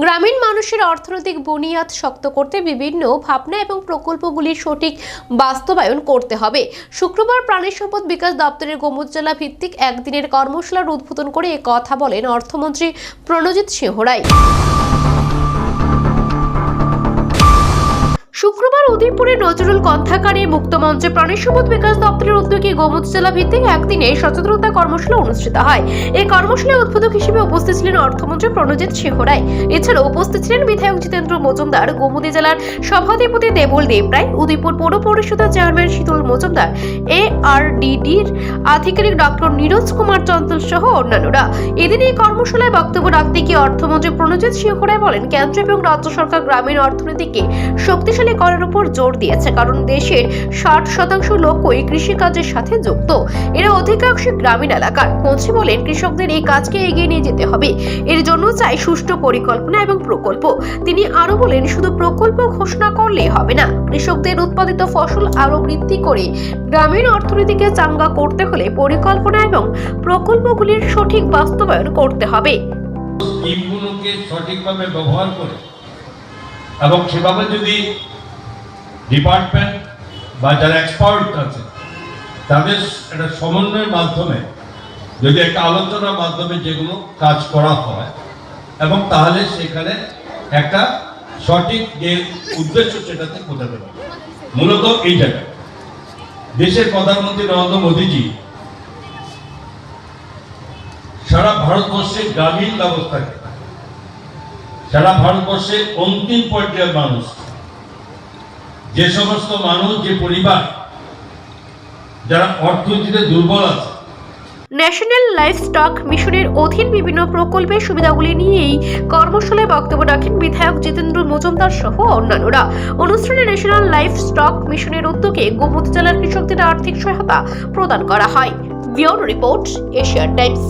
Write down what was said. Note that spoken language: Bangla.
গ্রামীণ মানুষের অর্থনৈতিক বুনিয়াদ শক্ত করতে বিভিন্ন ভাবনা এবং প্রকল্পগুলির সঠিক বাস্তবায়ন করতে হবে। শুক্রবার প্রাণী সম্পদ বিকাশ দপ্তরের গোমুদ জেলা ভিত্তিক একদিনের কর্মশালার উদ্বোধন করে এ কথা বলেন অর্থমন্ত্রী প্রণজিৎ সিংহ রায়। শুক্রবার উদয়পুরের নজরুল কন্থাকারে মুক্ত মঞ্চে প্রাণী সম্পদ বিকাশ দপ্তরের উদ্যোগে গোমুদ জেলা ভিত্তিক একদিনে সচেতনতা কর্মশালা অনুষ্ঠিত হয়। এই কর্মশালায় উদ্বোধক হিসেবে উপস্থিত ছিলেন অর্থমন্ত্রী প্রণজিৎ সিংহ রায়। এছাড়াও উপস্থিত ছিলেন বিধায়ক জিতেন্দ্র মজুমদার, গোমতী জেলার সভাধিপতি দেবল দেব রায়, উদয়পুর পৌর পরিষদের চেয়ারম্যান শীতল মজুমদার, ARDDর আধিকারিক ডক্টর নীরজ কুমার চঞ্চল সহ অন্যান্যরা। এদিন এই কর্মশালায় বক্তব্য রাখতে গিয়ে অর্থমন্ত্রী প্রণজিৎ সিংহ রায় বলেন, কেন্দ্র এবং রাজ্য সরকার গ্রামীণ অর্থনীতিকে শক্তিশালী করার উপর জোর দিয়েছে, কারণ দেশের 60% লোকই কৃষিকাজের সাথে যুক্ত। এরা অধিকাংশ গ্রামীণ এলাকার। মন্ত্রী বলেন, কৃষকদের এই কাজকে এগিয়ে নিয়ে যেতে হবে। এর জন্য চাই সুষ্ঠু পরিকল্পনা এবং প্রকল্প। তিনি আরো বলেন, শুধু প্রকল্প ঘোষণা করলেই হবে না, কৃষকদের উৎপাদিত ফসল আরো বৃদ্ধি করে গ্রামীণ অর্থনীতিকে চাঙ্গা করতে হলে পরিকল্পনা এবং প্রকল্পগুলির সঠিক বাস্তবায়ন করতে হবে। স্কিমগুলোকে সঠিকভাবে ব্যবহার করে এবং সেভাবে যদি ডিপার্টমেন্ট বা যারা এক্সপার্ট আছে তাদের একটা সমন্বয়ের মাধ্যমে যদি একটা আলোচনার মাধ্যমে যেগুলো কাজ করা হয় এবং তাহলে সেখানে একটা সঠিক যে উদ্দেশ্য সেটাতে পৌঁছাতে পারে। মূলত এই জায়গায় দেশের প্রধানমন্ত্রী নরেন্দ্র মোদীজি সারা ভারতবর্ষের গ্রামীণ ব্যবস্থাকে, সারা ভারতবর্ষের অন্তিম পর্যায়ের মানুষ, যে সমস্ত মানুষ, যে পরিবার যারা অর্থনীতিতে দুর্বল আছে, ন্যাশনাল লাইভস্টক মিশনের অধীন বিভিন্ন প্রকল্পের সুবিধাগুলি নিয়েই কর্মশালায় বক্তব্য রাখেন বিধায়ক জিতেন্দ্র মজুমদার সহ অন্যান্যরা। অনুষ্ঠানে ন্যাশনাল লাইভস্টক মিশনের উদ্যোগে গোমতী জেলার কৃষকদের আর্থিক সহায়তা প্রদান করা হয়। Bureau report, Asian Times.